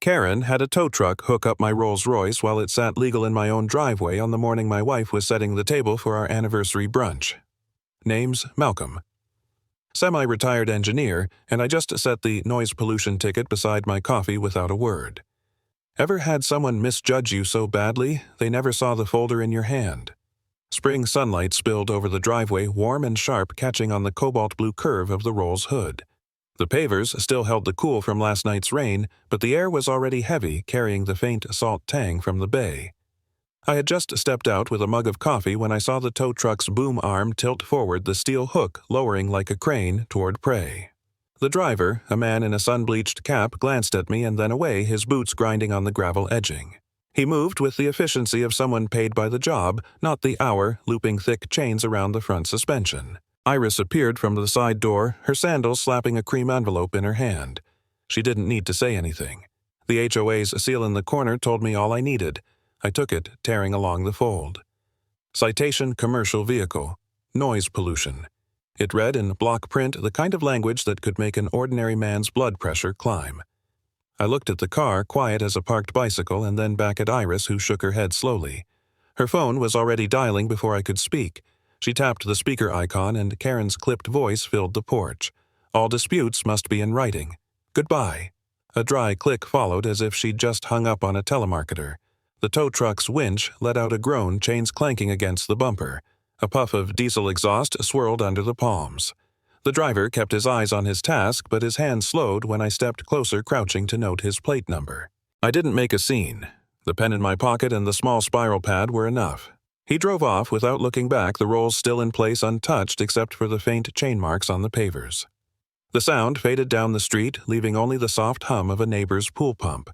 Karen had a tow truck hook up my Rolls-Royce while it sat legal in my own driveway on the morning my wife was setting the table for our anniversary brunch. Name's Malcolm. Semi-retired engineer, and I just set the noise pollution ticket beside my coffee without a word. Ever had someone misjudge you so badly they never saw the folder in your hand? Spring sunlight spilled over the driveway, warm and sharp, catching on the cobalt blue curve of the Rolls hood. The pavers still held the cool from last night's rain, but the air was already heavy, carrying the faint salt tang from the bay. I had just stepped out with a mug of coffee when I saw the tow truck's boom arm tilt forward, the steel hook lowering like a crane toward prey. The driver, a man in a sun-bleached cap, glanced at me and then away, his boots grinding on the gravel edging. He moved with the efficiency of someone paid by the job, not the hour, looping thick chains around the front suspension. Iris appeared from the side door, her sandals slapping a cream envelope in her hand. She didn't need to say anything. The HOA's seal in the corner told me all I needed. I took it, tearing along the fold. Citation commercial vehicle. Noise pollution. It read in block print, the kind of language that could make an ordinary man's blood pressure climb. I looked at the car, quiet as a parked bicycle, and then back at Iris, who shook her head slowly. Her phone was already dialing before I could speak. She tapped the speaker icon, and Karen's clipped voice filled the porch. All disputes must be in writing. Goodbye. A dry click followed, as if she'd just hung up on a telemarketer. The tow truck's winch let out a groan, chains clanking against the bumper. A puff of diesel exhaust swirled under the palms. The driver kept his eyes on his task, but his hand slowed when I stepped closer, crouching to note his plate number. I didn't make a scene. The pen in my pocket and the small spiral pad were enough. He drove off without looking back, the rolls still in place untouched except for the faint chain marks on the pavers. The sound faded down the street, leaving only the soft hum of a neighbor's pool pump.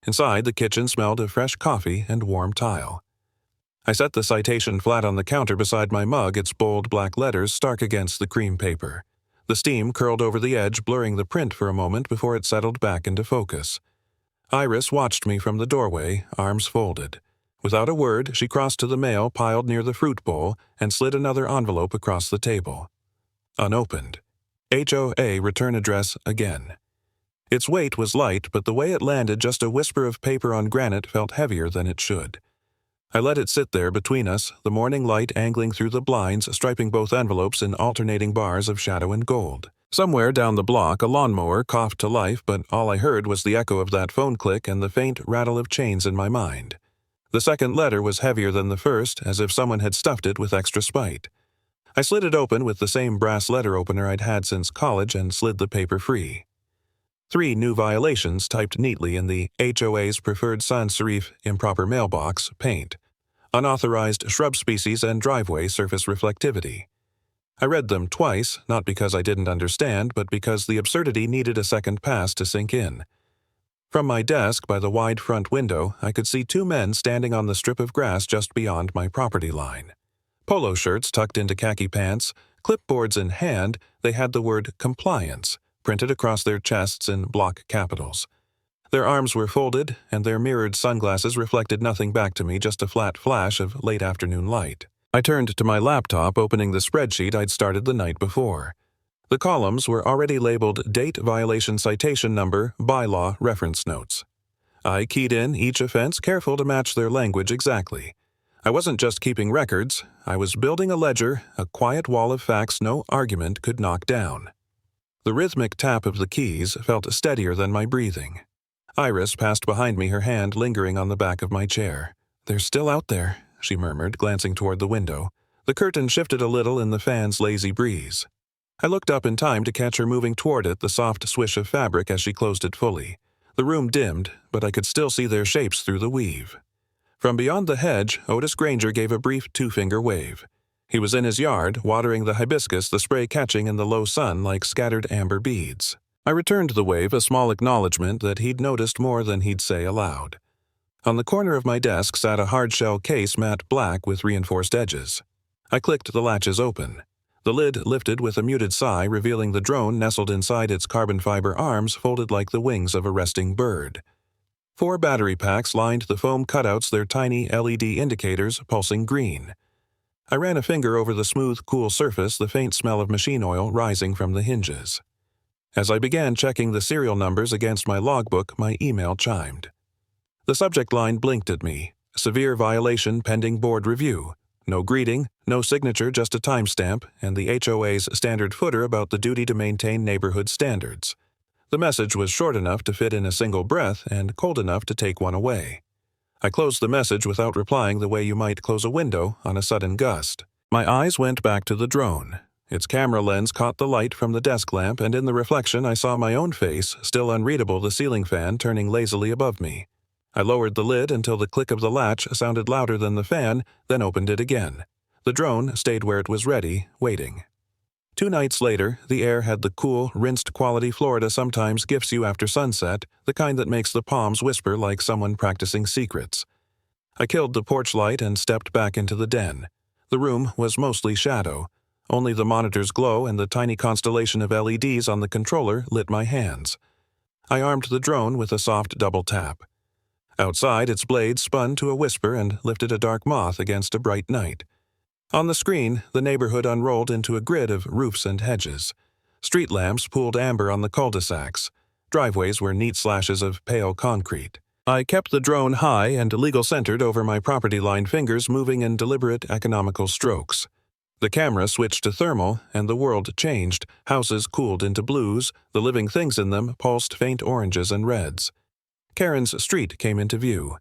Inside, the kitchen smelled of fresh coffee and warm tile. I set the citation flat on the counter beside my mug, its bold black letters stark against the cream paper. The steam curled over the edge, blurring the print for a moment before it settled back into focus. Iris watched me from the doorway, arms folded. Without a word, she crossed to the mail piled near the fruit bowl and slid another envelope across the table. Unopened. HOA return address again. Its weight was light, but the way it landed, just a whisper of paper on granite, felt heavier than it should. I let it sit there between us, the morning light angling through the blinds, striping both envelopes in alternating bars of shadow and gold. Somewhere down the block, a lawnmower coughed to life, but all I heard was the echo of that phone click and the faint rattle of chains in my mind. The second letter was heavier than the first, as if someone had stuffed it with extra spite. I slid it open with the same brass letter opener I'd had since college and slid the paper free. 3 new violations typed neatly in the HOA's preferred sans serif improper mailbox, paint. Unauthorized shrub species and driveway surface reflectivity. I read them twice, not because I didn't understand, but because the absurdity needed a second pass to sink in. From my desk by the wide front window, I could see 2 men standing on the strip of grass just beyond my property line. Polo shirts tucked into khaki pants, clipboards in hand, they had the word compliance printed across their chests in block capitals. Their arms were folded, and their mirrored sunglasses reflected nothing back to me, just a flat flash of late afternoon light. I turned to my laptop, opening the spreadsheet I'd started the night before. The columns were already labeled Date Violation Citation Number, Bylaw Reference Notes. I keyed in each offense, careful to match their language exactly. I wasn't just keeping records, I was building a ledger, a quiet wall of facts no argument could knock down. The rhythmic tap of the keys felt steadier than my breathing. Iris passed behind me, her hand lingering on the back of my chair. "They're still out there," she murmured, glancing toward the window. The curtain shifted a little in the fan's lazy breeze. I looked up in time to catch her moving toward it, the soft swish of fabric as she closed it fully. The room dimmed, but I could still see their shapes through the weave. From beyond the hedge, Otis Granger gave a brief 2-finger wave. He was in his yard, watering the hibiscus, the spray catching in the low sun like scattered amber beads. I returned the wave, a small acknowledgement that he'd noticed more than he'd say aloud. On the corner of my desk sat a hard-shell case, matte black with reinforced edges. I clicked the latches open. The lid lifted with a muted sigh, revealing the drone nestled inside its carbon fiber arms, folded like the wings of a resting bird. 4 battery packs lined the foam cutouts, their tiny LED indicators pulsing green. I ran a finger over the smooth, cool surface, the faint smell of machine oil rising from the hinges. As I began checking the serial numbers against my logbook, my email chimed. The subject line blinked at me. Severe violation pending board review. No greeting, no signature, just a timestamp, and the HOA's standard footer about the duty to maintain neighborhood standards. The message was short enough to fit in a single breath and cold enough to take one away. I closed the message without replying the way you might close a window on a sudden gust. My eyes went back to the drone. Its camera lens caught the light from the desk lamp, and in the reflection I saw my own face, still unreadable, the ceiling fan turning lazily above me. I lowered the lid until the click of the latch sounded louder than the fan, then opened it again. The drone stayed where it was ready, waiting. 2 nights later, the air had the cool, rinsed quality Florida sometimes gifts you after sunset, the kind that makes the palms whisper like someone practicing secrets. I killed the porch light and stepped back into the den. The room was mostly shadow. Only the monitor's glow and the tiny constellation of LEDs on the controller lit my hands. I armed the drone with a soft double tap. Outside, its blade spun to a whisper and lifted a dark moth against a bright night. On the screen, the neighborhood unrolled into a grid of roofs and hedges. Street lamps pooled amber on the cul-de-sacs. Driveways were neat slashes of pale concrete. I kept the drone high and legal-centered over my property-lined fingers, moving in deliberate, economical strokes. The camera switched to thermal, and the world changed. Houses cooled into blues, the living things in them pulsed faint oranges and reds. Karen's street came into view.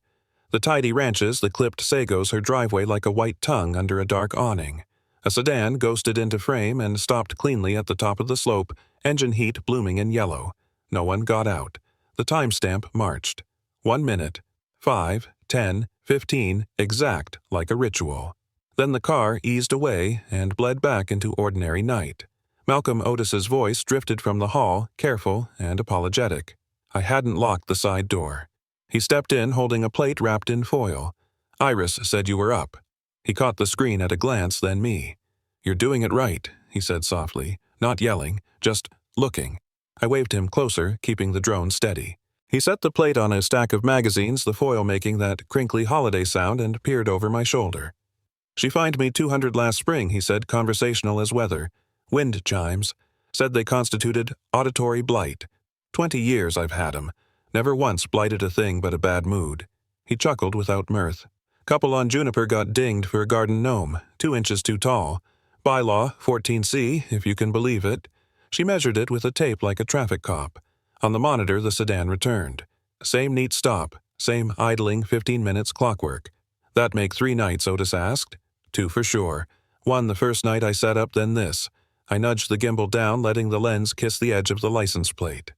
The tidy ranches, the clipped sagos, her driveway like a white tongue under a dark awning. A sedan ghosted into frame and stopped cleanly at the top of the slope, engine heat blooming in yellow. No one got out. The timestamp marched. 1 minute, 5, 10, 15, exact, like a ritual. Then the car eased away and bled back into ordinary night. Malcolm Otis's voice drifted from the hall, careful and apologetic. I hadn't locked the side door. He stepped in holding a plate wrapped in foil. Iris said you were up. He caught the screen at a glance, then me. You're doing it right, he said softly, not yelling, just looking. I waved him closer, keeping the drone steady. He set the plate on a stack of magazines, the foil making that crinkly holiday sound, and peered over my shoulder. She fined me $200 last spring, he said, conversational as weather. Wind chimes. Said they constituted auditory blight. 20 years I've had 'em. Never once blighted a thing but a bad mood. He chuckled without mirth. Couple on Juniper got dinged for a garden gnome, 2 inches too tall. Bylaw, 14C, if you can believe it. She measured it with a tape like a traffic cop. On the monitor, the sedan returned. Same neat stop, same idling 15 minutes clockwork. That make 3 nights, Otis asked. 2 for sure. 1 the first night I set up, then this. I nudged the gimbal down, letting the lens kiss the edge of the license plate.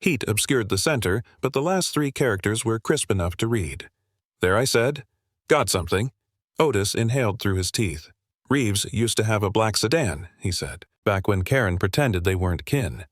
Heat obscured the center, but the last 3 characters were crisp enough to read. There, I said. Got something. Otis inhaled through his teeth. Reeves used to have a black sedan, he said, back when Karen pretended they weren't kin.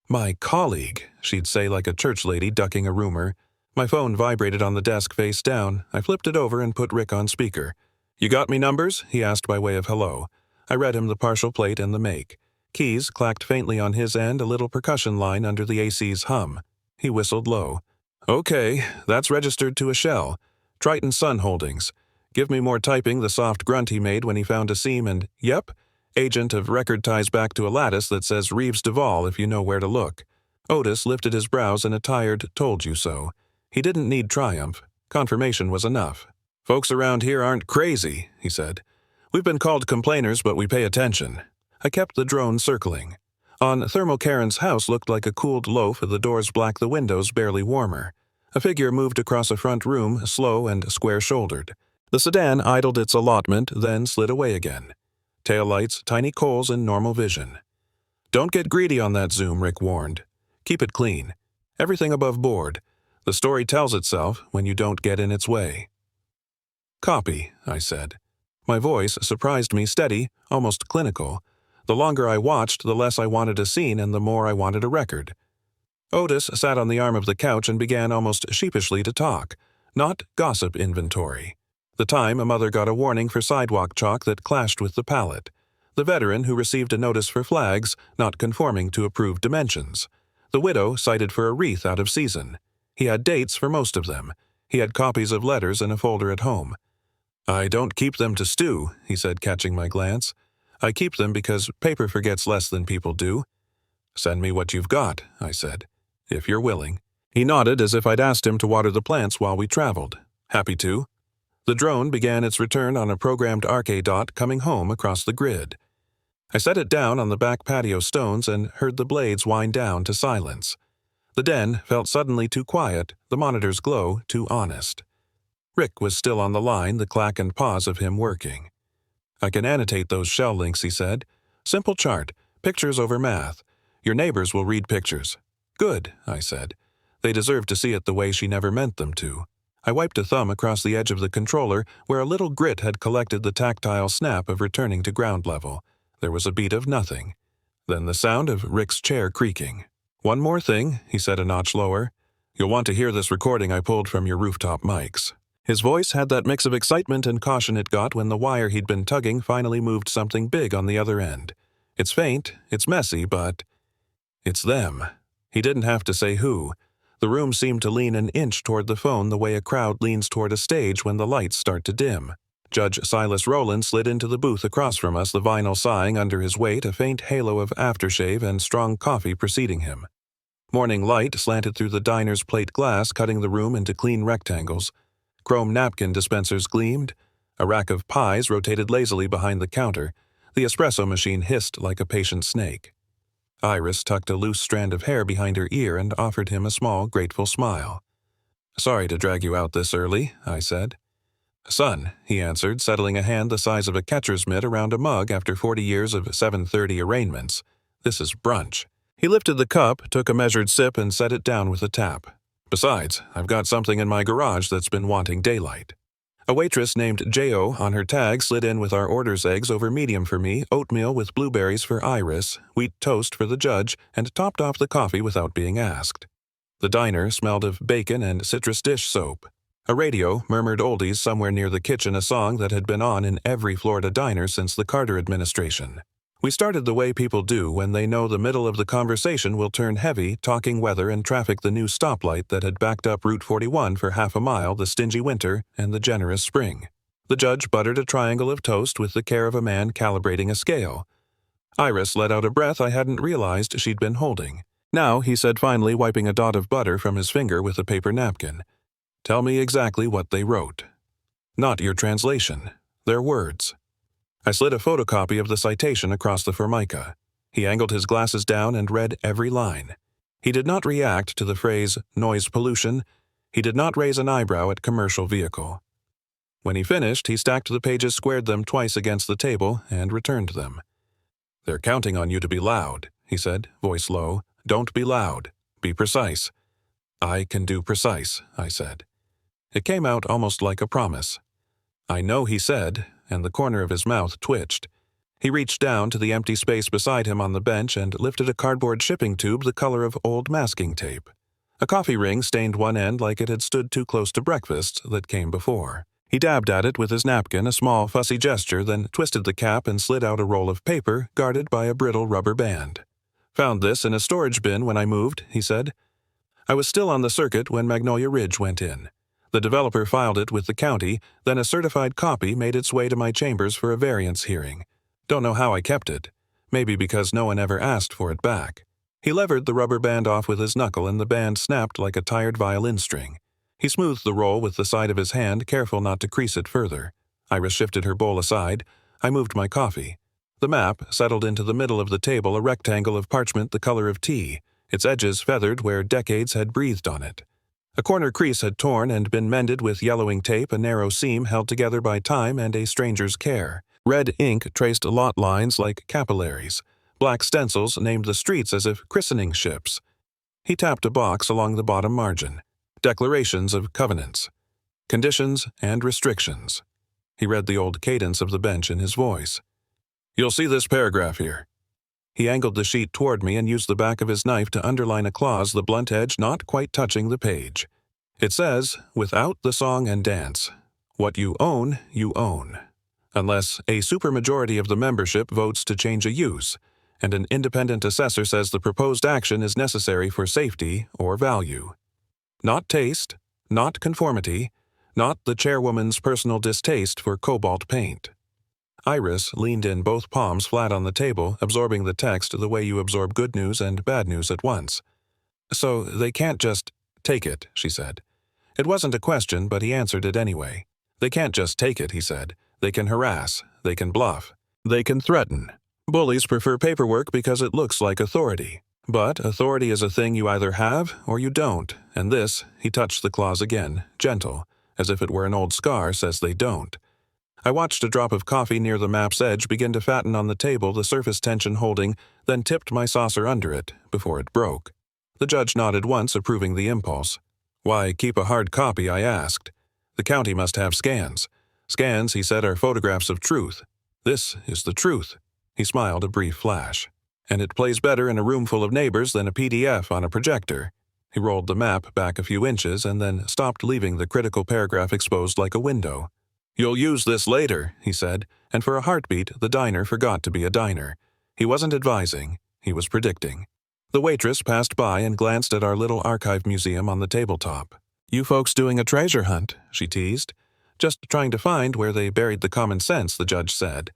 My colleague, she'd say like a church lady ducking a rumor. My phone vibrated on the desk face down. I flipped it over and put Rick on speaker. You got me numbers? He asked by way of hello. I read him the partial plate and the make. Keys clacked faintly on his end, a little percussion line under the AC's hum. He whistled low. Okay, that's registered to a shell. Triton Sun Holdings. Give me more typing, the soft grunt he made when he found a seam, and yep, agent of record ties back to a lattice that says Reeves Duvall if you know where to look. Otis lifted his brows in a tired told you so. He didn't need triumph. Confirmation was enough. Folks around here aren't crazy, he said. We've been called complainers, but we pay attention. I kept the drone circling. On Thermal Karen's house looked like a cooled loaf, the doors black, the windows barely warmer. A figure moved across a front room, slow and square-shouldered. The sedan idled its allotment, then slid away again. Taillights, tiny coals in normal vision. Don't get greedy on that zoom, Rick warned. Keep it clean. Everything above board. The story tells itself when you don't get in its way. Copy, I said. My voice surprised me, steady, almost clinical. The longer I watched, the less I wanted a scene and the more I wanted a record. Otis sat on the arm of the couch and began almost sheepishly to talk, not gossip inventory. The time a mother got a warning for sidewalk chalk that clashed with the pallet. The veteran who received a notice for flags not conforming to approved dimensions. The widow cited for a wreath out of season. He had dates for most of them. He had copies of letters in a folder at home. I don't keep them to stew, he said, catching my glance. I keep them because paper forgets less than people do. "Send me what you've got," I said, "if you're willing." He nodded as if I'd asked him to water the plants while we traveled. Happy to. The drone began its return on a programmed arcade dot coming home across the grid. I set it down on the back patio stones and heard the blades wind down to silence. The den felt suddenly too quiet, the monitor's glow too honest. Rick was still on the line, the clack and pause of him working. "I can annotate those shell links," he said. "Simple chart, pictures over math. Your neighbors will read pictures." "Good," I said. They deserved to see it the way she never meant them to. I wiped a thumb across the edge of the controller where a little grit had collected the tactile snap of returning to ground level. There was a beat of nothing. Then the sound of Rick's chair creaking. "One more thing," he said a notch lower. "You'll want to hear this recording I pulled from your rooftop mics." His voice had that mix of excitement and caution it got when the wire he'd been tugging finally moved something big on the other end. It's faint, it's messy, but it's them. He didn't have to say who. The room seemed to lean an inch toward the phone the way a crowd leans toward a stage when the lights start to dim. Judge Silas Rowland slid into the booth across from us, the vinyl sighing under his weight, a faint halo of aftershave and strong coffee preceding him. Morning light slanted through the diner's plate glass, cutting the room into clean rectangles. Chrome napkin dispensers gleamed. A rack of pies rotated lazily behind the counter. The espresso machine hissed like a patient snake. Iris tucked a loose strand of hair behind her ear and offered him a small, grateful smile. "Sorry to drag you out this early," I said. "Son," he answered, settling a hand the size of a catcher's mitt around a mug after 40 years of 7:30 arraignments. "This is brunch." He lifted the cup, took a measured sip, and set it down with a tap. "Besides, I've got something in my garage that's been wanting daylight." A waitress named J.O. on her tag slid in with our orders: eggs over medium for me, oatmeal with blueberries for Iris, wheat toast for the judge, and topped off the coffee without being asked. The diner smelled of bacon and citrus dish soap. A radio murmured oldies somewhere near the kitchen, a song that had been on in every Florida diner since the Carter administration. We started the way people do when they know the middle of the conversation will turn heavy, talking weather and traffic, the new stoplight that had backed up Route 41 for half a mile, the stingy winter, and the generous spring. The judge buttered a triangle of toast with the care of a man calibrating a scale. Iris let out a breath I hadn't realized she'd been holding. "Now," he said finally, wiping a dot of butter from his finger with a paper napkin. "Tell me exactly what they wrote. Not your translation. Their words." I slid a photocopy of the citation across the formica. He angled his glasses down and read every line. He did not react to the phrase noise pollution. He did not raise an eyebrow at commercial vehicle. When he finished, he stacked the pages, squared them twice against the table, and returned them. "They're counting on you to be loud," he said, voice low. "Don't be loud. Be precise." "I can do precise," I said. It came out almost like a promise. "I know," he said, and the corner of his mouth twitched. He reached down to the empty space beside him on the bench and lifted a cardboard shipping tube the color of old masking tape. A coffee ring stained one end like it had stood too close to breakfast that came before. He dabbed at it with his napkin, a small, fussy gesture, then twisted the cap and slid out a roll of paper guarded by a brittle rubber band. "Found this in a storage bin when I moved," he said. I was still on the circuit when Magnolia Ridge went in. The developer filed it with the county, then a certified copy made its way to my chambers for a variance hearing. Don't know how I kept it. Maybe because no one ever asked for it back. He levered the rubber band off with his knuckle and the band snapped like a tired violin string. He smoothed the roll with the side of his hand, careful not to crease it further. Iris shifted her bowl aside. I moved my coffee. The map settled into the middle of the table, a rectangle of parchment the color of tea, its edges feathered where decades had breathed on it. A corner crease had torn and been mended with yellowing tape, a narrow seam held together by time and a stranger's care. Red ink traced lot lines like capillaries. Black stencils named the streets as if christening ships. He tapped a box along the bottom margin. Declarations of covenants. Conditions and restrictions. He read the old cadence of the bench in his voice. "You'll see this paragraph here." He angled the sheet toward me and used the back of his knife to underline a clause, the blunt edge not quite touching the page. It says, "Without the song and dance. What you own, unless a supermajority of the membership votes to change a use, and an independent assessor says the proposed action is necessary for safety or value. Not taste, not conformity, not the chairwoman's personal distaste for cobalt paint." Iris leaned in, both palms flat on the table, absorbing the text the way you absorb good news and bad news at once. "So they can't just take it," she said. It wasn't a question, but he answered it anyway. "They can't just take it," he said. "They can harass. They can bluff. They can threaten. Bullies prefer paperwork because it looks like authority. But authority is a thing you either have or you don't, and this," he touched the clause again, gentle, as if it were an old scar, "says they don't." I watched a drop of coffee near the map's edge begin to fatten on the table, the surface tension holding, then tipped my saucer under it before it broke. The judge nodded once, approving the impulse. "Why keep a hard copy?" I asked. "The county must have scans. Scans," he said, "are photographs of truth. This is the truth." He smiled a brief flash. "And it plays better in a room full of neighbors than a PDF on a projector." He rolled the map back a few inches and then stopped, leaving the critical paragraph exposed like a window. "You'll use this later," he said, and for a heartbeat the diner forgot to be a diner. He wasn't advising, he was predicting. The waitress passed by and glanced at our little archive museum on the tabletop. "You folks doing a treasure hunt?" she teased. "Just trying to find where they buried the common sense," the judge said.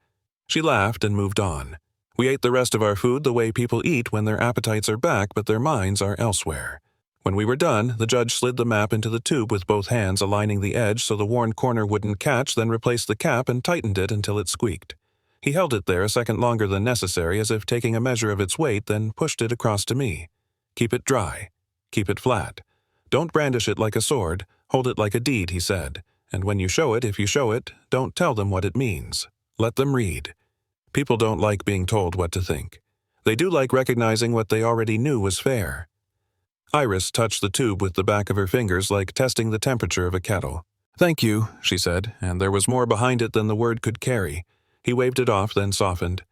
She laughed and moved on. We ate the rest of our food the way people eat when their appetites are back but their minds are elsewhere. When we were done, the judge slid the map into the tube with both hands, aligning the edge so the worn corner wouldn't catch, then replaced the cap and tightened it until it squeaked. He held it there a second longer than necessary, as if taking a measure of its weight, then pushed it across to me. "Keep it dry. Keep it flat. Don't brandish it like a sword. Hold it like a deed," he said. "And when you show it, if you show it, don't tell them what it means. Let them read. People don't like being told what to think. They do like recognizing what they already knew was fair." Iris touched the tube with the back of her fingers like testing the temperature of a kettle. "Thank you," she said, and there was more behind it than the word could carry. He waved it off, then softened.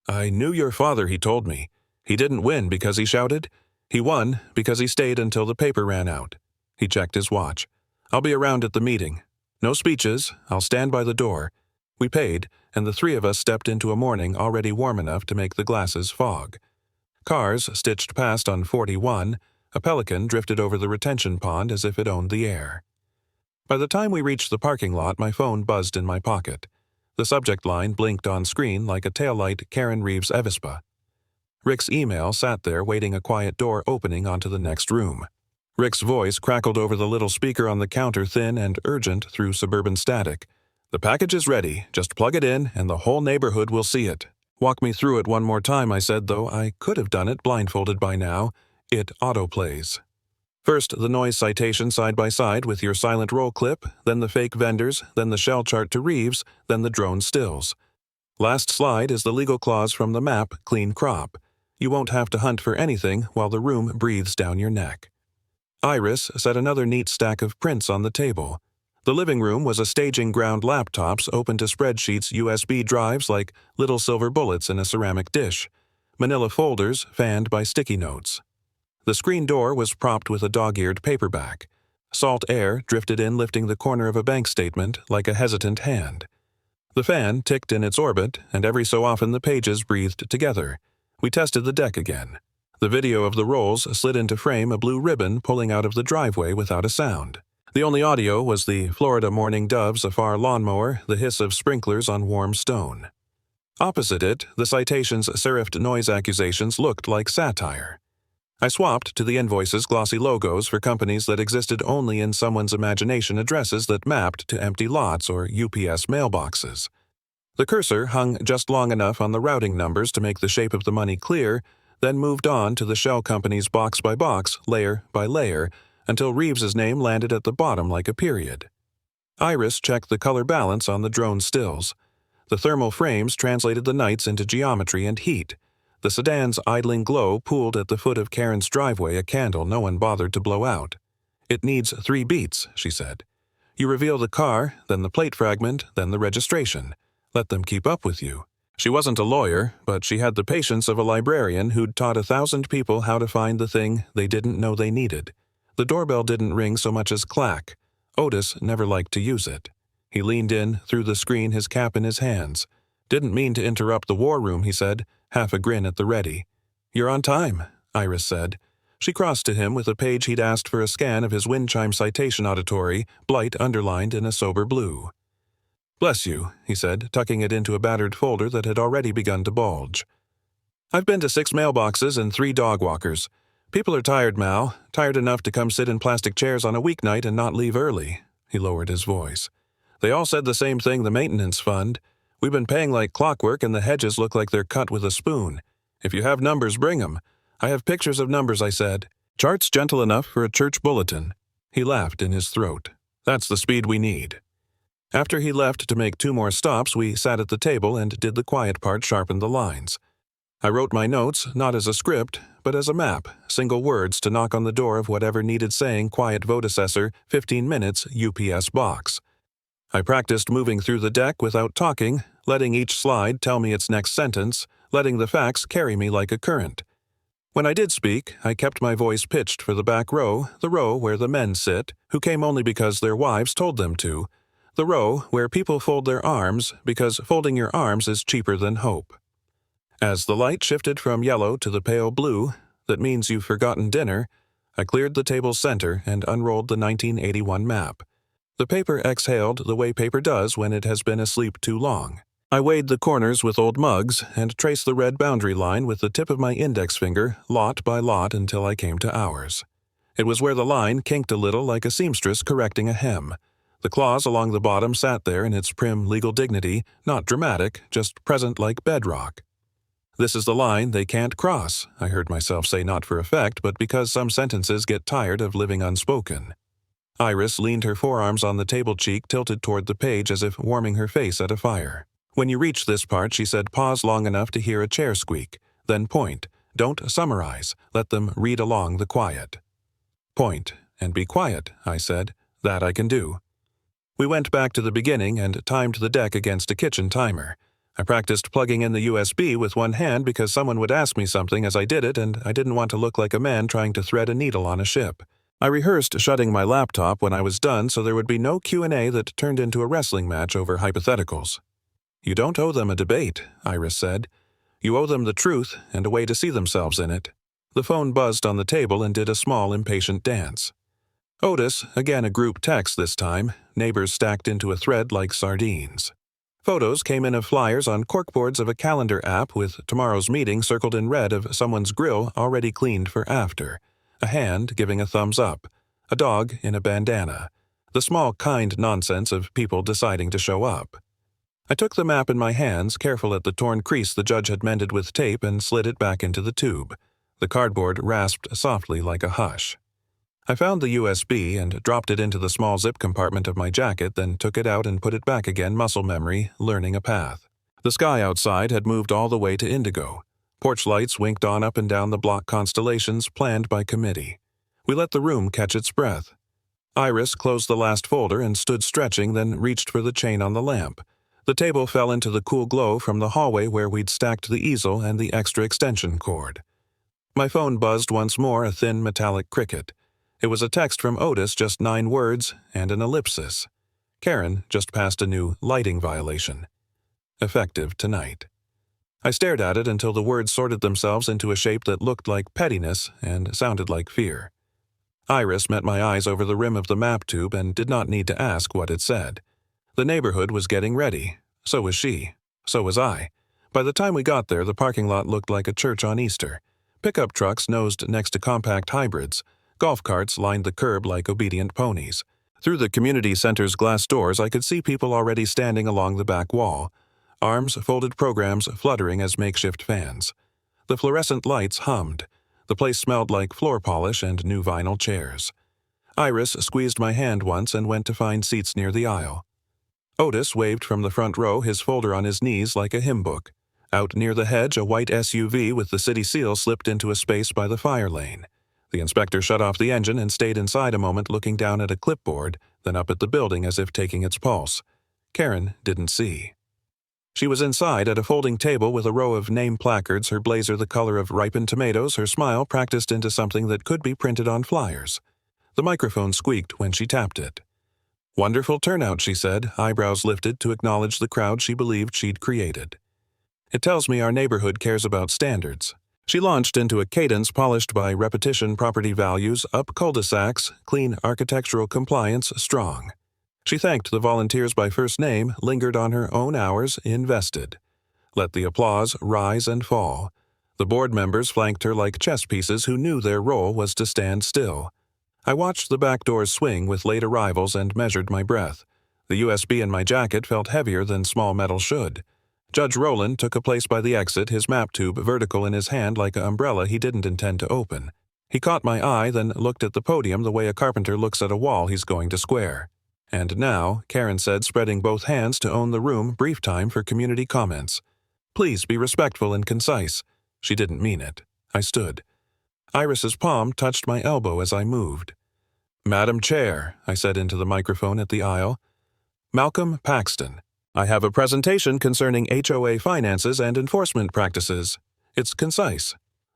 "I knew your father," he told me. "He didn't win because he shouted. He won because he stayed until the paper ran out." He checked his watch. "I'll be around at the meeting. No speeches. I'll stand by the door." We paid, and the three of us stepped into a morning already warm enough to make the glasses fog. Cars stitched past on 41. A pelican drifted over the retention pond as if it owned the air. By the time we reached the parking lot, my phone buzzed in my pocket. The subject line blinked on screen like a taillight Karen Reeves' Avispa. Rick's email sat there waiting, a quiet door opening onto the next room. Rick's voice crackled over the little speaker on the counter, thin and urgent through suburban static. "The package is ready. Just plug it in and the whole neighborhood will see it." "Walk me through it one more time," I said, though I could have done it blindfolded by now. It autoplays. First, the noise citation side by side with your silent roll clip, then the fake vendors, then the shell chart to Reeves, then the drone stills. Last slide is the legal clause from the map, clean crop. You won't have to hunt for anything while the room breathes down your neck. Iris set another neat stack of prints on the table. The living room was a staging ground, laptops open to spreadsheets, USB drives like little silver bullets in a ceramic dish, manila folders fanned by sticky notes. The screen door was propped with a dog-eared paperback. Salt air drifted in, lifting the corner of a bank statement like a hesitant hand. The fan ticked in its orbit, and every so often the pages breathed together. We tested the deck again. The video of the rolls slid into frame, a blue ribbon pulling out of the driveway without a sound. The only audio was the Florida morning doves, a far lawnmower, the hiss of sprinklers on warm stone. Opposite it, the citation's serifed noise accusations looked like satire. I swapped to the invoices, glossy logos for companies that existed only in someone's imagination, addresses that mapped to empty lots or UPS mailboxes. The cursor hung just long enough on the routing numbers to make the shape of the money clear, then moved on to the shell companies box by box, layer by layer, until Reeves's name landed at the bottom like a period. Iris checked the color balance on the drone stills. The thermal frames translated the nights into geometry and heat. The sedan's idling glow pooled at the foot of Karen's driveway, a candle no one bothered to blow out. "It needs 3 beats," she said. "You reveal the car, then the plate fragment, then the registration. Let them keep up with you." She wasn't a lawyer, but she had the patience of a librarian who'd taught 1,000 people how to find the thing they didn't know they needed. The doorbell didn't ring so much as clack. Otis never liked to use it. He leaned in through the screen, his cap in his hands. "Didn't mean to interrupt the war room," he said, half a grin at the ready. "You're on time," Iris said. She crossed to him with a page he'd asked for, a scan of his wind chime citation auditory, blight underlined in a sober blue. "Bless you," he said, tucking it into a battered folder that had already begun to bulge. "I've been to 6 mailboxes and 3 dog walkers. People are tired, Mal, tired enough to come sit in plastic chairs on a weeknight and not leave early." He lowered his voice. "They all said the same thing, the maintenance fund. We've been paying like clockwork and the hedges look like they're cut with a spoon. If you have numbers, bring 'em. I have pictures of numbers," I said. "Charts gentle enough for a church bulletin." He laughed in his throat. "That's the speed we need." After he left to make 2 more stops, we sat at the table and did the quiet part, sharpen the lines. I wrote my notes, not as a script, but as a map, single words to knock on the door of whatever needed saying, quiet vote assessor, 15 minutes, UPS box. I practiced moving through the deck without talking, letting each slide tell me its next sentence, letting the facts carry me like a current. When I did speak, I kept my voice pitched for the back row, the row where the men sit, who came only because their wives told them to, the row where people fold their arms because folding your arms is cheaper than hope. As the light shifted from yellow to the pale blue, that means you've forgotten dinner, I cleared the table's center and unrolled the 1981 map. The paper exhaled the way paper does when it has been asleep too long. I weighed the corners with old mugs and traced the red boundary line with the tip of my index finger, lot by lot, until I came to ours. It was where the line kinked a little like a seamstress correcting a hem. The clause along the bottom sat there in its prim legal dignity, not dramatic, just present like bedrock. "This is the line they can't cross," I heard myself say, not for effect, but because some sentences get tired of living unspoken. Iris leaned her forearms on the table cheek tilted toward the page as if warming her face at a fire. "When you reach this part," she said, "pause long enough to hear a chair squeak. Then point. Don't summarize. Let them read along the quiet." "Point and be quiet," I said. "That I can do." We went back to the beginning and timed the deck against a kitchen timer. I practiced plugging in the USB with one hand because someone would ask me something as I did it, and I didn't want to look like a man trying to thread a needle on a ship. I rehearsed shutting my laptop when I was done so there would be no Q&A that turned into a wrestling match over hypotheticals. "You don't owe them a debate," Iris said. "You owe them the truth and a way to see themselves in it." The phone buzzed on the table and did a small, impatient dance. Otis, again a group text this time, neighbors stacked into a thread like sardines. Photos came in of flyers on corkboards of a calendar app with tomorrow's meeting circled in red of someone's grill already cleaned for after. A hand giving a thumbs up. A dog in a bandana. The small, kind nonsense of people deciding to show up. I took the map in my hands, careful at the torn crease the judge had mended with tape, and slid it back into the tube. The cardboard rasped softly like a hush. I found the USB and dropped it into the small zip compartment of my jacket, then took it out and put it back again, muscle memory, learning a path. The sky outside had moved all the way to indigo. Porch lights winked on up and down the block constellations planned by committee. We let the room catch its breath. Iris closed the last folder and stood stretching, then reached for the chain on the lamp. The table fell into the cool glow from the hallway where we'd stacked the easel and the extra extension cord. My phone buzzed once more, a thin metallic cricket. It was a text from Otis, just 9 words, and an ellipsis. Karen just passed a new lighting violation. Effective tonight. I stared at it until the words sorted themselves into a shape that looked like pettiness and sounded like fear. Iris met my eyes over the rim of the map tube and did not need to ask what it said. The neighborhood was getting ready. So was she. So was I. By the time we got there, the parking lot looked like a church on Easter. Pickup trucks nosed next to compact hybrids. Golf carts lined the curb like obedient ponies. Through the community center's glass doors, I could see people already standing along the back wall. Arms folded programs fluttering as makeshift fans. The fluorescent lights hummed. The place smelled like floor polish and new vinyl chairs. Iris squeezed my hand once and went to find seats near the aisle. Otis waved from the front row, his folder on his knees like a hymn book. Out near the hedge, a white SUV with the city seal slipped into a space by the fire lane. The inspector shut off the engine and stayed inside a moment, looking down at a clipboard, then up at the building as if taking its pulse. Karen didn't see. She was inside at a folding table with a row of name placards, her blazer the color of ripened tomatoes, her smile practiced into something that could be printed on flyers. The microphone squeaked when she tapped it. "Wonderful turnout," she said, eyebrows lifted to acknowledge the crowd she believed she'd created. "It tells me our neighborhood cares about standards." She launched into a cadence polished by repetition, property values, up cul-de-sacs, clean architectural compliance, strong. She thanked the volunteers by first name, lingered on her own hours, invested. Let the applause rise and fall. The board members flanked her like chess pieces who knew their role was to stand still. I watched the back doors swing with late arrivals and measured my breath. The USB in my jacket felt heavier than small metal should. Judge Rowland took a place by the exit, his map tube vertical in his hand like an umbrella he didn't intend to open. He caught my eye, then looked at the podium the way a carpenter looks at a wall he's going to square. "And now," Karen said, spreading both hands to own the room, brief time for community comments. "Please be respectful and concise." She didn't mean it. I stood. Iris's palm touched my elbow as I moved. "Madam Chair," I said into the microphone at the aisle. "Malcolm Paxton. I have a presentation concerning HOA finances and enforcement practices. It's concise."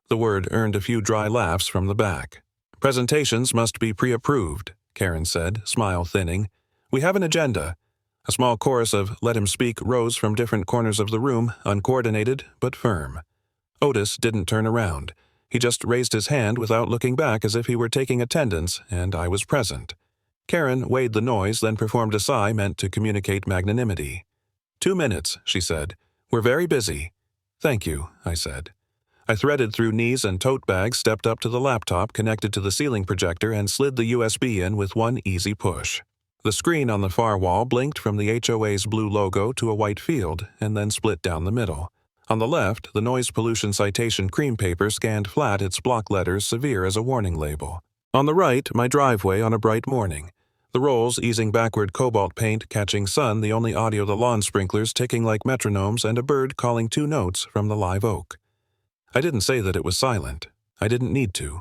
The word earned a few dry laughs from the back. "Presentations must be pre-approved," Karen said, smile thinning. "We have an agenda." A small chorus of "let him speak" rose from different corners of the room, uncoordinated but firm. Otis didn't turn around. He just raised his hand without looking back as if he were taking attendance, and I was present. Karen weighed the noise, then performed a sigh meant to communicate magnanimity. 2 minutes, she said. "We're very busy." "Thank you," I said. I threaded through knees and tote bags, stepped up to the laptop connected to the ceiling projector, and slid the USB in with one easy push. The screen on the far wall blinked from the HOA's blue logo to a white field, and then split down the middle. On the left, the noise pollution citation cream paper scanned flat its block letters severe as a warning label. On the right, my driveway on a bright morning. The rolls easing backward, cobalt paint catching sun, the only audio the lawn sprinklers ticking like metronomes, and a bird calling 2 notes from the live oak. I didn't say that it was silent. I didn't need to.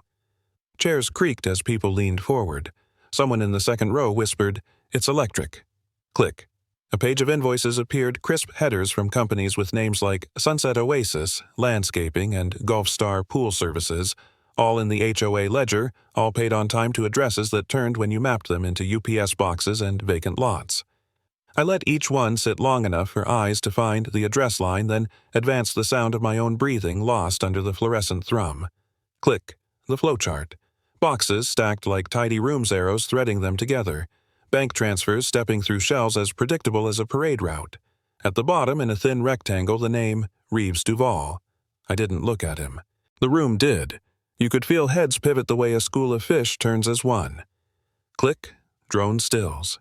Chairs creaked as people leaned forward. Someone in the second row whispered, "It's electric." Click. A page of invoices appeared, crisp headers from companies with names like Sunset Oasis, Landscaping, and Gulf Star Pool Services, all in the HOA ledger, all paid on time to addresses that turned when you mapped them into UPS boxes and vacant lots. I let each one sit long enough for eyes to find the address line, then advanced the sound of my own breathing lost under the fluorescent thrum. Click. The flowchart. Boxes stacked like tidy rooms arrows threading them together. Bank transfers stepping through shells as predictable as a parade route. At the bottom, in a thin rectangle, the name Reeves Duval. I didn't look at him. The room did. You could feel heads pivot the way a school of fish turns as one. Click. Drone stills.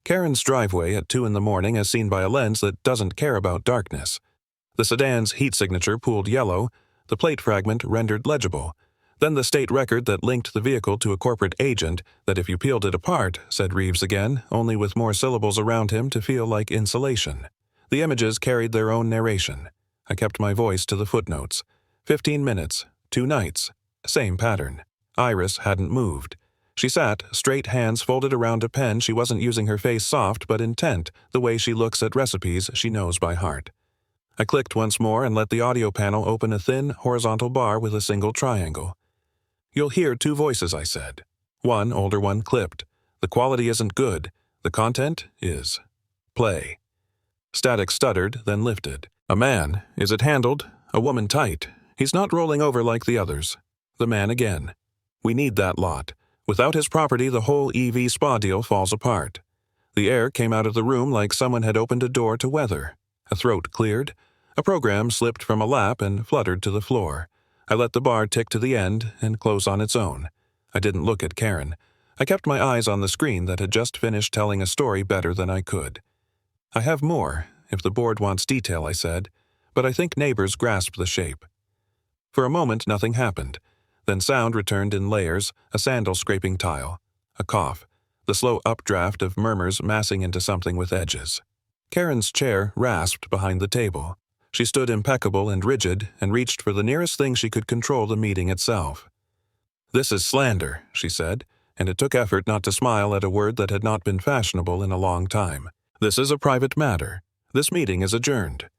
Karen's driveway at 2 in the morning as seen by a lens that doesn't care about darkness. The sedan's heat signature pooled yellow, the plate fragment rendered legible. Then the state record that linked the vehicle to a corporate agent that if you peeled it apart, said Reeves again, only with more syllables around him to feel like insulation. The images carried their own narration. I kept my voice to the footnotes. 15 minutes, 2 nights, same pattern. Iris hadn't moved. She sat, straight hands folded around a pen. She wasn't using her face soft but intent, the way she looks at recipes she knows by heart. I clicked once more and let the audio panel open a thin, horizontal bar with a single triangle. "You'll hear 2 voices," I said. One, older one, clipped. "The quality isn't good. The content is. Play." Static stuttered, then lifted. "A man. Is it handled? A woman tight. He's not rolling over like the others." The man again. "We need that lot. Without his property, the whole EV spa deal falls apart." The air came out of the room like someone had opened a door to weather. A throat cleared. A program slipped from a lap and fluttered to the floor. I let the bar tick to the end and close on its own. I didn't look at Karen. I kept my eyes on the screen that had just finished telling a story better than I could. "I have more, if the board wants detail," I said, but I think neighbors grasped the shape. For a moment, nothing happened. Then sound returned in layers, a sandal scraping tile, a cough, the slow updraft of murmurs massing into something with edges. Karen's chair rasped behind the table. She stood impeccable and rigid and reached for the nearest thing she could control the meeting itself. "This is slander," she said, and it took effort not to smile at a word that had not been fashionable in a long time. "This is a private matter. This meeting is adjourned."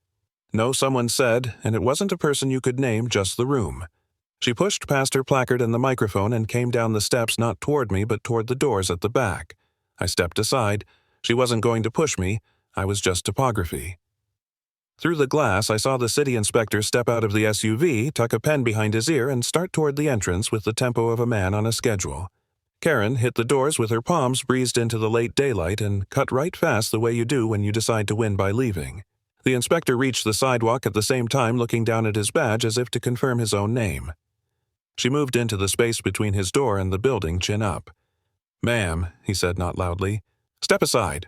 No, someone said, and it wasn't a person you could name, just the room. She pushed past her placard and the microphone and came down the steps not toward me but toward the doors at the back. I stepped aside. She wasn't going to push me. I was just topography. Through the glass, I saw the city inspector step out of the SUV, tuck a pen behind his ear, and start toward the entrance with the tempo of a man on a schedule. Karen hit the doors with her palms breezed into the late daylight and cut right fast the way you do when you decide to win by leaving. The inspector reached the sidewalk at the same time, looking down at his badge as if to confirm his own name. She moved into the space between his door and the building, chin up. "Ma'am," he said not loudly, "step aside."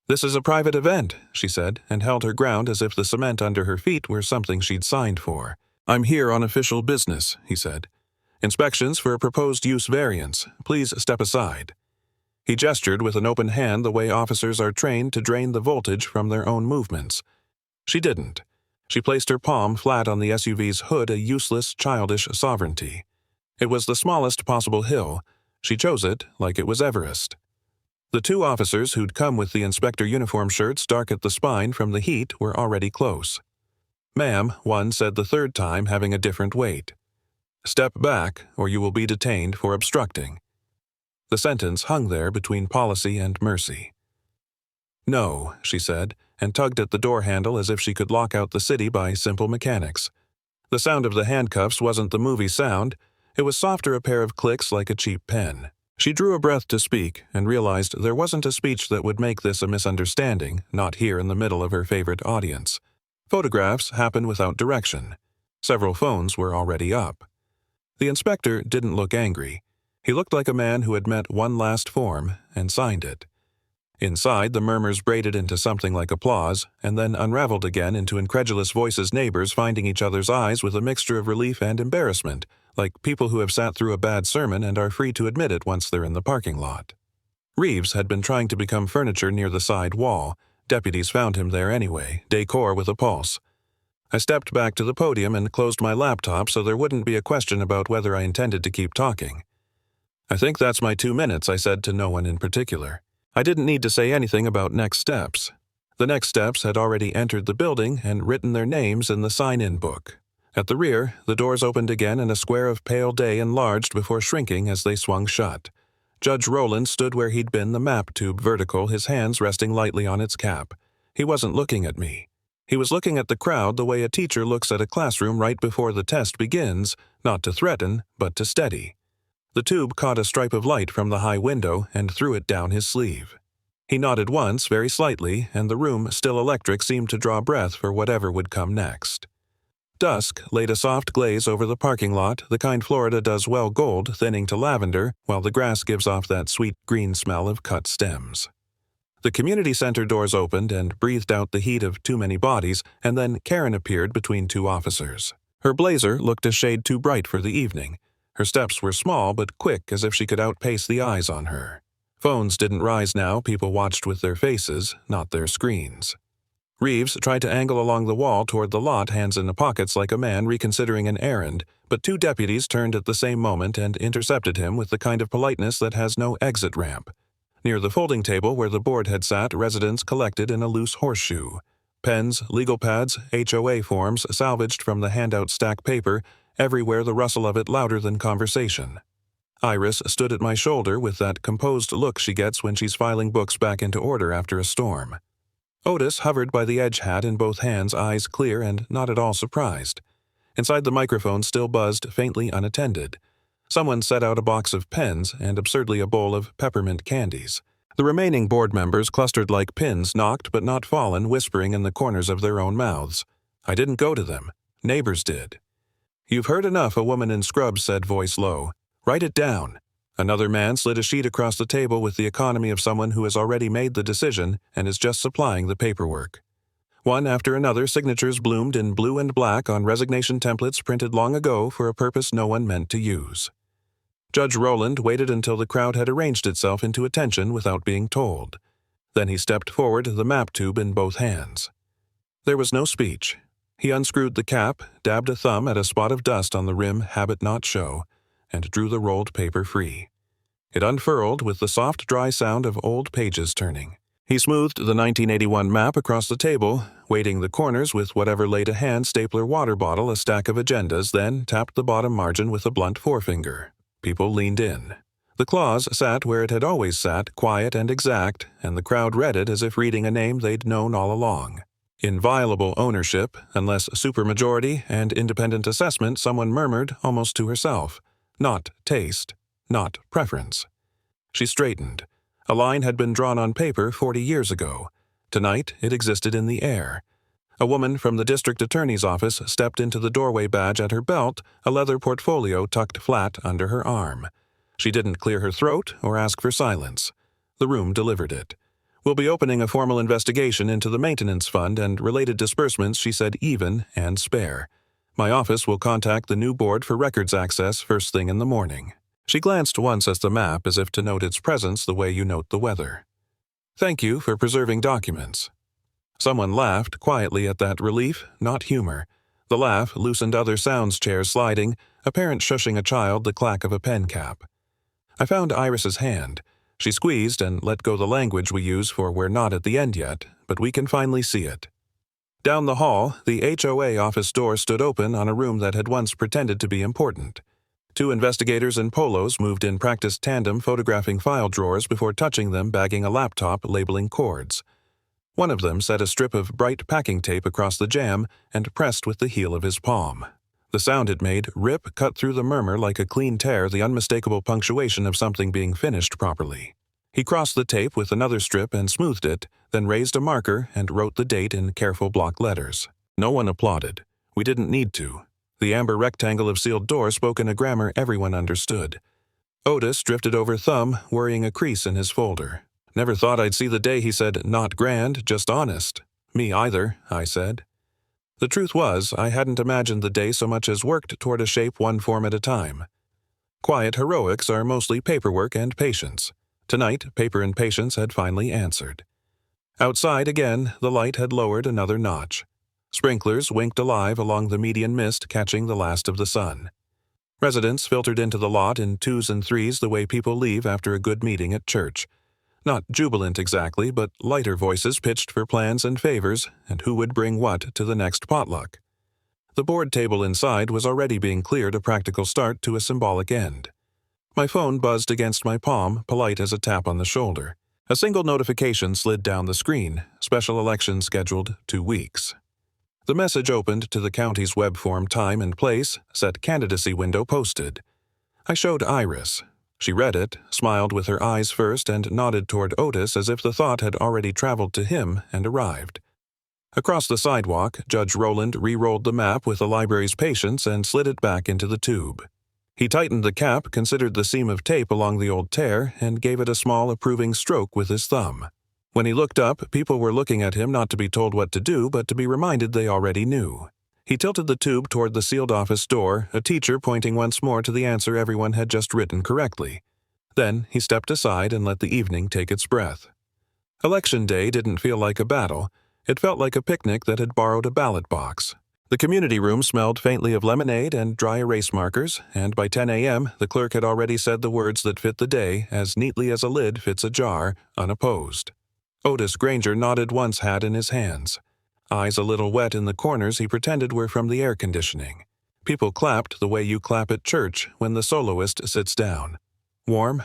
"This is a private event," she said, and held her ground as if the cement under her feet were something she'd signed for. "I'm here on official business," he said. "Inspections for a proposed use variance. Please step aside." He gestured with an open hand the way officers are trained to drain the voltage from their own movements. She didn't. She placed her palm flat on the SUV's hood, a useless, childish sovereignty. It was the smallest possible hill. She chose it like it was Everest. The two officers who'd come with the inspector uniform shirts dark at the spine from the heat were already close. "Ma'am," one said the third time, having a different weight. "Step back, or you will be detained for obstructing." The sentence hung there between policy and mercy. "No," she said, and tugged at the door handle as if she could lock out the city by simple mechanics. The sound of the handcuffs wasn't the movie sound. It was softer, a pair of clicks like a cheap pen. She drew a breath to speak and realized there wasn't a speech that would make this a misunderstanding, not here in the middle of her favorite audience. Photographs happen without direction. Several phones were already up. The inspector didn't look angry. He looked like a man who had met one last form and signed it. Inside, the murmurs braided into something like applause, and then unraveled again into incredulous voices, neighbors finding each other's eyes with a mixture of relief and embarrassment, like people who have sat through a bad sermon and are free to admit it once they're in the parking lot. Reeves had been trying to become furniture near the side wall. Deputies found him there anyway, decor with a pulse. I stepped back to the podium and closed my laptop so there wouldn't be a question about whether I intended to keep talking. "I think that's my 2 minutes," I said to no one in particular. I didn't need to say anything about next steps. The next steps had already entered the building and written their names in the sign-in book. At the rear, the doors opened again and a square of pale day enlarged before shrinking as they swung shut. Judge Rowland stood where he'd been, the map tube vertical, his hands resting lightly on its cap. He wasn't looking at me. He was looking at the crowd the way a teacher looks at a classroom right before the test begins, not to threaten, but to steady. The tube caught a stripe of light from the high window and threw it down his sleeve. He nodded once, very slightly, and the room, still electric, seemed to draw breath for whatever would come next. Dusk laid a soft glaze over the parking lot, the kind Florida does well gold, thinning to lavender, while the grass gives off that sweet green smell of cut stems. The community center doors opened and breathed out the heat of too many bodies, and then Karen appeared between two officers. Her blazer looked a shade too bright for the evening. Her steps were small but quick, as if she could outpace the eyes on her. Phones didn't rise now, people watched with their faces, not their screens. Reeves tried to angle along the wall toward the lot, hands in the pockets like a man reconsidering an errand, but two deputies turned at the same moment and intercepted him with the kind of politeness that has no exit ramp. Near the folding table where the board had sat, residents collected in a loose horseshoe. Pens, legal pads, HOA forms salvaged from the handout stack paper, everywhere the rustle of it louder than conversation. Iris stood at my shoulder with that composed look she gets when she's filing books back into order after a storm. Otis hovered by the edge hat in both hands, eyes clear and not at all surprised. Inside the microphone still buzzed, faintly unattended. Someone set out a box of pens and absurdly a bowl of peppermint candies. The remaining board members, clustered like pins, knocked but not fallen, whispering in the corners of their own mouths. I didn't go to them. Neighbors did. "You've heard enough," a woman in scrubs said, voice low. "Write it down." Another man slid a sheet across the table with the economy of someone who has already made the decision and is just supplying the paperwork. One after another, signatures bloomed in blue and black on resignation templates printed long ago for a purpose no one meant to use. Judge Rowland waited until the crowd had arranged itself into attention without being told. Then he stepped forward, the map tube in both hands. There was no speech. He unscrewed the cap, dabbed a thumb at a spot of dust on the rim habit not show, and drew the rolled paper free. It unfurled with the soft, dry sound of old pages turning. He smoothed the 1981 map across the table, weighting the corners with whatever laid a hand stapler water bottle, a stack of agendas, then tapped the bottom margin with a blunt forefinger. People leaned in. The clause sat where it had always sat, quiet and exact, and the crowd read it as if reading a name they'd known all along. Inviolable ownership, unless supermajority and independent assessment, someone murmured almost to herself. Not taste, not preference. She straightened. A line had been drawn on paper 40 years ago. Tonight, it existed in the air. A woman from the district attorney's office stepped into the doorway, badge at her belt, a leather portfolio tucked flat under her arm. She didn't clear her throat or ask for silence. The room delivered it. "We'll be opening a formal investigation into the maintenance fund and related disbursements," she said, even and spare. "My office will contact the new board for records access first thing in the morning." She glanced once at the map as if to note its presence the way you note the weather. "Thank you for preserving documents." Someone laughed quietly at that relief, not humor. The laugh loosened other sounds chairs sliding, a parent shushing a child, the clack of a pen cap. I found Iris's hand. She squeezed and let go the language we use for "we're not at the end yet, but we can finally see it." Down the hall, the HOA office door stood open on a room that had once pretended to be important. 2 investigators in polos moved in practice tandem, photographing file drawers before touching them, bagging a laptop, labeling cords. One of them set a strip of bright packing tape across the jamb and pressed with the heel of his palm. The sound it made cut through the murmur like a clean tear, the unmistakable punctuation of something being finished properly. He crossed the tape with another strip and smoothed it, then raised a marker and wrote the date in careful block letters. No one applauded. We didn't need to. The amber rectangle of sealed door spoke in a grammar everyone understood. Otis drifted over thumb, worrying a crease in his folder. "Never thought I'd see the day," he said. "Not grand, just honest." "Me either," I said. The truth was, I hadn't imagined the day so much as worked toward a shape, one form at a time. Quiet heroics are mostly paperwork and patience. Tonight, paper and patience had finally answered. Outside again, the light had lowered another notch. Sprinklers winked alive along the median mist, catching the last of the sun. Residents filtered into the lot in 2s and 3s, the way people leave after a good meeting at church. Not jubilant exactly, but lighter voices pitched for plans and favors, and who would bring what to the next potluck. The board table inside was already being cleared, a practical start to a symbolic end. My phone buzzed against my palm, polite as a tap on the shoulder. A single notification slid down the screen. Special election scheduled 2 weeks. The message opened to the county's web form, time and place, set candidacy window posted. I showed Iris. She read it, smiled with her eyes first, and nodded toward Otis as if the thought had already traveled to him and arrived. Across the sidewalk, Judge Rowland re-rolled the map with the library's patience and slid it back into the tube. He tightened the cap, considered the seam of tape along the old tear, and gave it a small approving stroke with his thumb. When he looked up, people were looking at him not to be told what to do, but to be reminded they already knew. He tilted the tube toward the sealed office door, a teacher pointing once more to the answer everyone had just written correctly. Then he stepped aside and let the evening take its breath. Election day didn't feel like a battle. It felt like a picnic that had borrowed a ballot box. The community room smelled faintly of lemonade and dry erase markers, and by 10 a.m. the clerk had already said the words that fit the day as neatly as a lid fits a jar, unopposed. Otis Granger nodded once, hat in his hands. Eyes a little wet in the corners he pretended were from the air conditioning. People clapped the way you clap at church when the soloist sits down. Warm,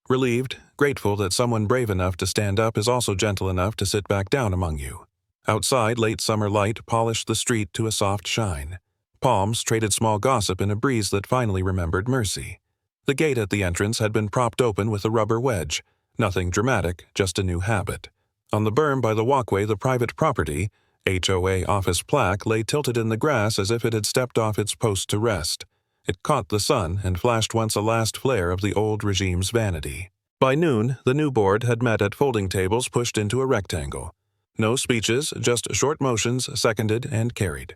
relieved, grateful that someone brave enough to stand up is also gentle enough to sit back down among you. Outside, late summer light polished the street to a soft shine. Palms traded small gossip in a breeze that finally remembered mercy. The gate at the entrance had been propped open with a rubber wedge. Nothing dramatic, just a new habit. On the berm by the walkway, the private property, HOA office plaque, lay tilted in the grass as if it had stepped off its post to rest. It caught the sun and flashed once a last flare of the old regime's vanity. By noon, the new board had met at folding tables pushed into a rectangle. No speeches, just short motions, seconded and carried.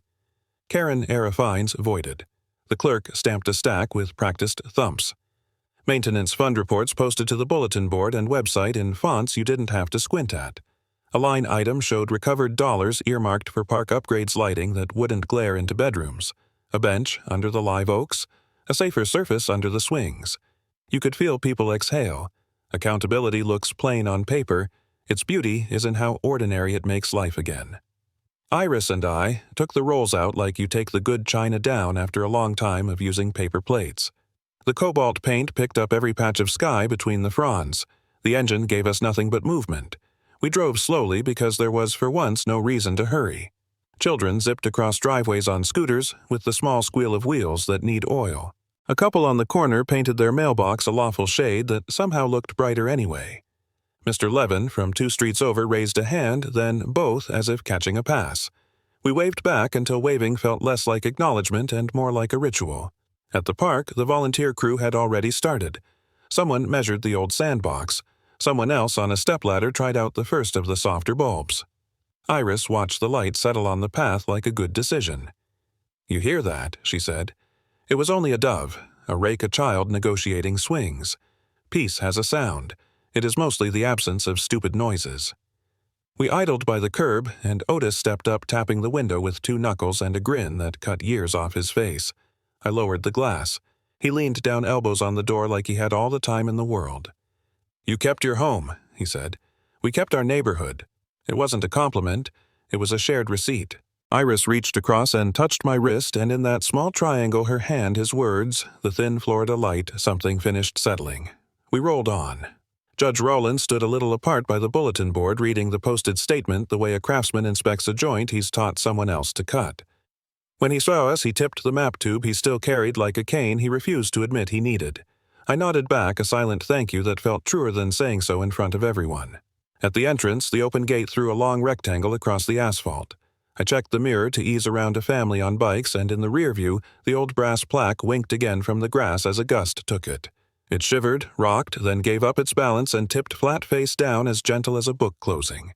Karen Arafines voided. The clerk stamped a stack with practiced thumps. Maintenance fund reports posted to the bulletin board and website in fonts you didn't have to squint at. A line item showed recovered dollars earmarked for park upgrades, lighting that wouldn't glare into bedrooms, a bench under the live oaks, a safer surface under the swings. You could feel people exhale. Accountability looks plain on paper. Its beauty is in how ordinary it makes life again. Iris and I took the rolls out like you take the good china down after a long time of using paper plates. The cobalt paint picked up every patch of sky between the fronds. The engine gave us nothing but movement. We drove slowly because there was for once no reason to hurry. Children zipped across driveways on scooters with the small squeal of wheels that need oil. A couple on the corner painted their mailbox a lawful shade that somehow looked brighter anyway. Mr. Levin, from 2 streets over, raised a hand, then both as if catching a pass. We waved back until waving felt less like acknowledgement and more like a ritual. At the park, the volunteer crew had already started. Someone measured the old sandbox. Someone else on a stepladder tried out the first of the softer bulbs. Iris watched the light settle on the path like a good decision. "You hear that?" she said. It was only a dove, a rake a child negotiating swings. Peace has a sound. It is mostly the absence of stupid noises. We idled by the curb, and Otis stepped up, tapping the window with 2 knuckles and a grin that cut years off his face. I lowered the glass. He leaned down, elbows on the door like he had all the time in the world. "You kept your home," he said. "We kept our neighborhood. It wasn't a compliment. It was a shared receipt." Iris reached across and touched my wrist, and in that small triangle her hand, his words, the thin Florida light, something finished settling. We rolled on. Judge Rowland stood a little apart by the bulletin board, reading the posted statement the way a craftsman inspects a joint he's taught someone else to cut. When he saw us, he tipped the map tube he still carried like a cane he refused to admit he needed. I nodded back a silent thank you that felt truer than saying so in front of everyone. At the entrance, the open gate threw a long rectangle across the asphalt. I checked the mirror to ease around a family on bikes, and in the rear view, the old brass plaque winked again from the grass as a gust took it. It shivered, rocked, then gave up its balance and tipped flat face down as gentle as a book closing.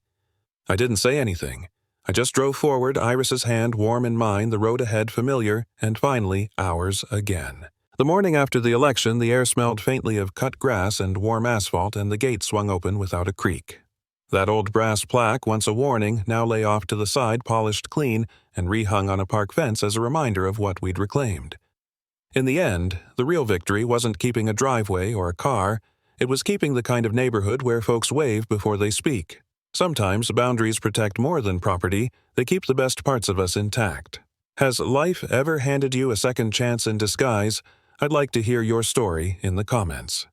I didn't say anything. I just drove forward, Iris's hand warm in mine, the road ahead familiar, and finally ours again. The morning after the election, the air smelled faintly of cut grass and warm asphalt, and the gate swung open without a creak. That old brass plaque, once a warning, now lay off to the side, polished clean, and rehung on a park fence as a reminder of what we'd reclaimed. In the end, the real victory wasn't keeping a driveway or a car. It was keeping the kind of neighborhood where folks wave before they speak. Sometimes boundaries protect more than property. They keep the best parts of us intact. Has life ever handed you a second chance in disguise? I'd like to hear your story in the comments.